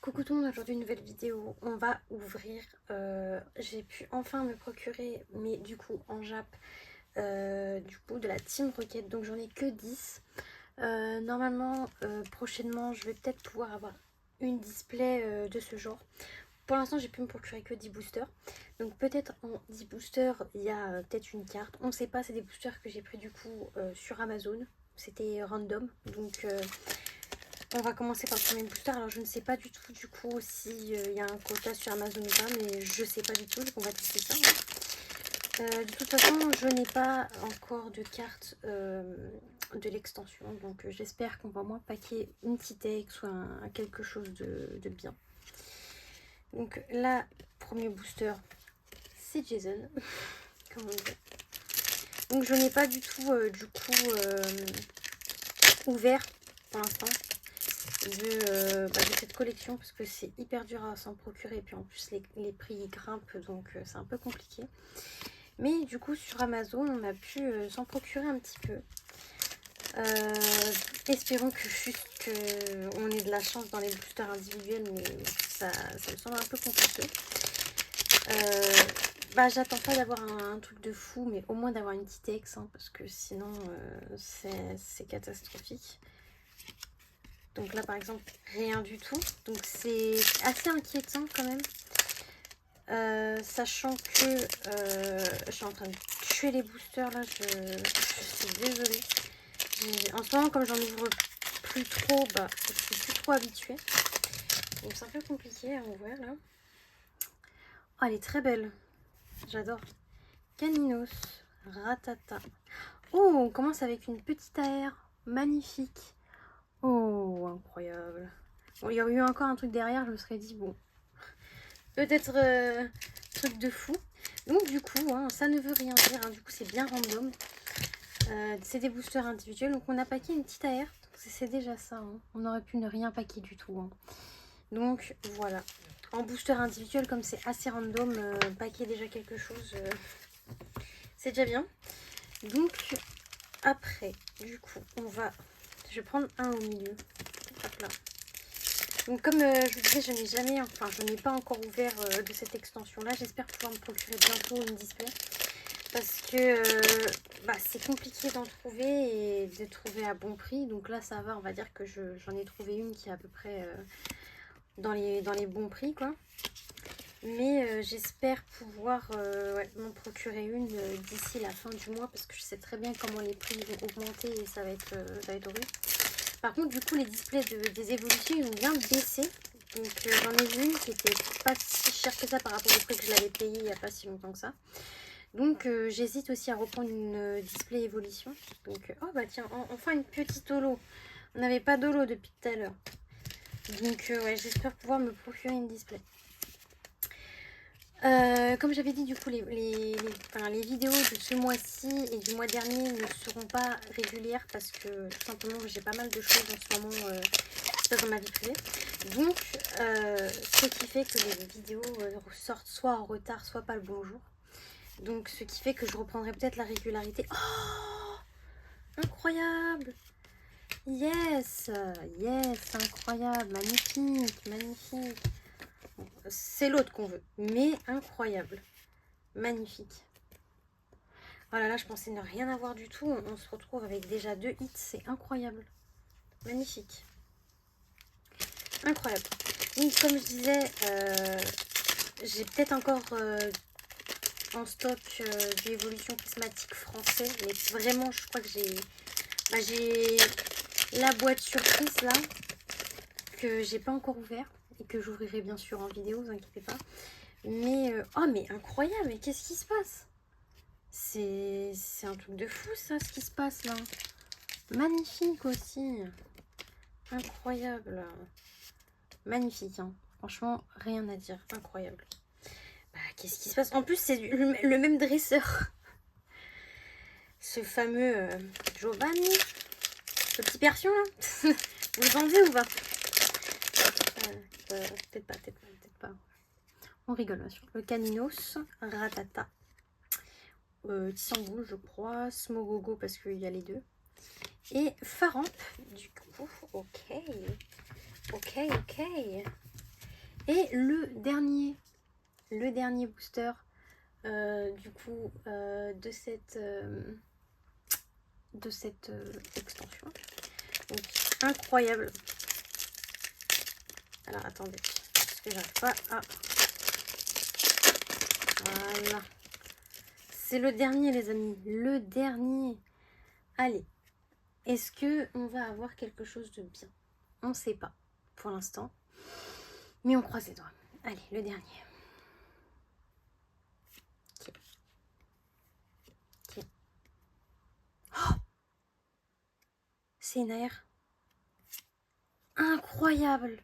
Coucou tout le monde, aujourd'hui une nouvelle vidéo, on va ouvrir, j'ai pu enfin me procurer, mais du coup en Jap, du coup de la Team Rocket, donc j'en ai que 10. Normalement, prochainement, je vais peut-être pouvoir avoir une display de ce genre. Pour l'instant, j'ai pu me procurer que 10 boosters, donc peut-être en 10 boosters, il y a peut-être une carte, on ne sait pas, c'est des boosters que j'ai pris du coup sur Amazon, c'était random, donc... on va commencer par le premier booster. Alors je ne sais pas du tout du coup s'il y a un quota sur Amazon ou pas, mais je sais pas du tout, donc on va tester ça. De toute façon, je n'ai pas encore de carte de l'extension, donc j'espère qu'on va au moins packer une petite ex ou quelque chose de bien. Donc là, premier booster, c'est Jason, comme on dit. Donc je n'ai pas du tout du coup ouvert pour l'instant de cette collection parce que c'est hyper dur à s'en procurer et puis en plus les prix grimpent, donc c'est un peu compliqué, mais du coup sur Amazon on a pu s'en procurer un petit peu. Espérons que juste on ait de la chance dans les boosters individuels, mais ça me semble un peu compliqué. J'attends pas d'avoir un truc de fou, mais au moins d'avoir une petite ex, hein, parce que sinon c'est catastrophique. Donc là par exemple rien du tout, donc c'est assez inquiétant quand même, sachant que je suis en train de tuer les boosters là, je suis désolée. En ce moment comme j'en ouvre plus trop, je suis plus trop habituée, donc c'est un peu compliqué à ouvrir là. Oh, elle est très belle, j'adore. Caninos, Ratata. Oh, on commence avec une petite AR, magnifique. Oh, incroyable. Bon, il y aurait eu encore un truc derrière, je me serais dit, bon, peut-être truc de fou. Donc du coup, hein, ça ne veut rien dire, hein, du coup c'est bien random. C'est des boosters individuels, donc on a packé une petite AR, c'est déjà ça. Hein. On aurait pu ne rien packer du tout. Hein. Donc voilà. En booster individuel, comme c'est assez random, packer déjà quelque chose, c'est déjà bien. Donc après, du coup, je vais prendre un au milieu. Hop là. Donc comme je vous disais, je n'ai pas encore ouvert de cette extension là. J'espère pouvoir me procurer bientôt une display. Parce que c'est compliqué d'en trouver et de trouver à bon prix. Donc là ça va, on va dire que j'en ai trouvé une qui est à peu près dans les bons prix quoi. Mais j'espère pouvoir m'en procurer une d'ici la fin du mois. Parce que je sais très bien comment les prix vont augmenter et ça va être horrible. Par contre, du coup, les displays des évolutions, ils ont bien baissé. Donc, j'en ai vu une qui était pas si chère que ça par rapport au prix que je l'avais payé il n'y a pas si longtemps que ça. Donc, j'hésite aussi à reprendre une display évolution. Donc, oh bah tiens, enfin une petite holo. On n'avait pas d'holo depuis tout à l'heure. Donc, ouais, j'espère pouvoir me procurer une display. Comme j'avais dit, du coup, les vidéos de ce mois-ci et du mois dernier ne seront pas régulières parce que tout simplement j'ai pas mal de choses en ce moment dans ma vie privée. Donc, ce qui fait que les vidéos sortent soit en retard, soit pas le bon jour. Donc, ce qui fait que je reprendrai peut-être la régularité. Oh, incroyable! Yes! Yes! Incroyable! Magnifique! Magnifique! C'est l'autre qu'on veut, mais incroyable, magnifique. Oh là là, je pensais ne rien avoir du tout. On se retrouve avec déjà 2 hits, c'est incroyable, magnifique, incroyable. Donc comme je disais, j'ai peut-être encore en stock du Évolution Prismatique français, mais vraiment, je crois que j'ai la boîte surprise là que j'ai pas encore ouvert et que j'ouvrirai bien sûr en vidéo, vous inquiétez pas. Mais, oh mais incroyable, mais qu'est-ce qui se passe? C'est un truc de fou ça, ce qui se passe là. Magnifique aussi. Incroyable. Magnifique, hein. Franchement, rien à dire. Incroyable. Qu'est-ce qui se passe? En plus, c'est le même dresseur. Ce fameux Giovanni. Ce petit persion là. Vous le vendez ou pas? Peut-être pas, peut-être pas, peut-être pas. On rigole bien sûr. Le Caninos, Ratata. Tissangoul je crois, Smogogo parce qu'il y a les deux. Et Faramp, du coup, ok. Et le dernier booster du coup de cette extension. Donc incroyable. Alors attendez, parce que j'arrive pas à... Voilà. C'est le dernier les amis, le dernier. Allez, est-ce que on va avoir quelque chose de bien? On ne sait pas pour l'instant. Mais on croise les doigts. Allez, le dernier. Ok. Ok. Oh, c'est une aire. Incroyable.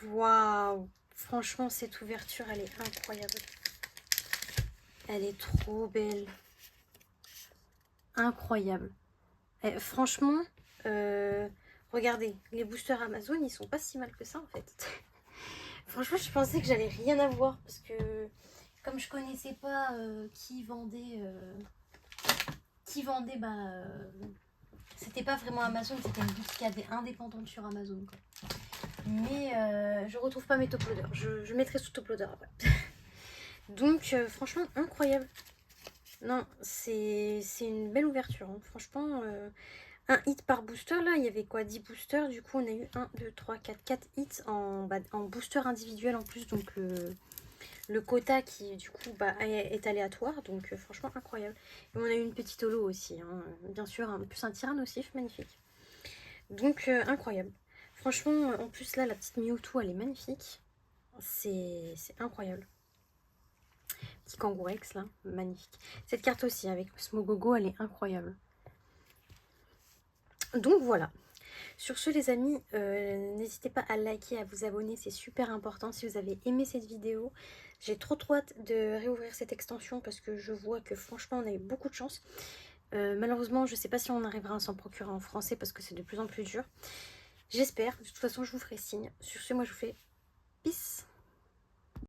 Waouh. Franchement, cette ouverture, elle est incroyable. Elle est trop belle. Incroyable. Et franchement, regardez, les boosters Amazon, ils sont pas si mal que ça en fait. Franchement, je pensais que j'allais rien avoir parce que comme je connaissais pas qui vendait, c'était pas vraiment Amazon, c'était une boutique indépendante sur Amazon, quoi. Mais je retrouve pas mes top loaders. Je mettrai sous top loader après. Donc franchement incroyable. Non, c'est une belle ouverture. Hein. Franchement, un hit par booster, là, il y avait quoi 10 boosters. Du coup, on a eu 1, 2, 3, 4 hits en booster individuel en plus. Donc le quota qui du coup est aléatoire. Donc franchement incroyable. Et on a eu une petite holo aussi. Hein. Bien sûr, plus un tyrannosif, magnifique. Donc incroyable. Franchement, en plus là, la petite Mewtwo, elle est magnifique. C'est incroyable. Petit Kangourex là, magnifique. Cette carte aussi avec Smogogo, elle est incroyable. Donc voilà. Sur ce les amis, n'hésitez pas à liker, à vous abonner, c'est super important si vous avez aimé cette vidéo. J'ai trop hâte de réouvrir cette extension parce que je vois que franchement on a eu beaucoup de chance. Malheureusement je ne sais pas si on arrivera à s'en procurer en français parce que c'est de plus en plus dur. J'espère, de toute façon je vous ferai signe. Sur ce moi je vous fais peace.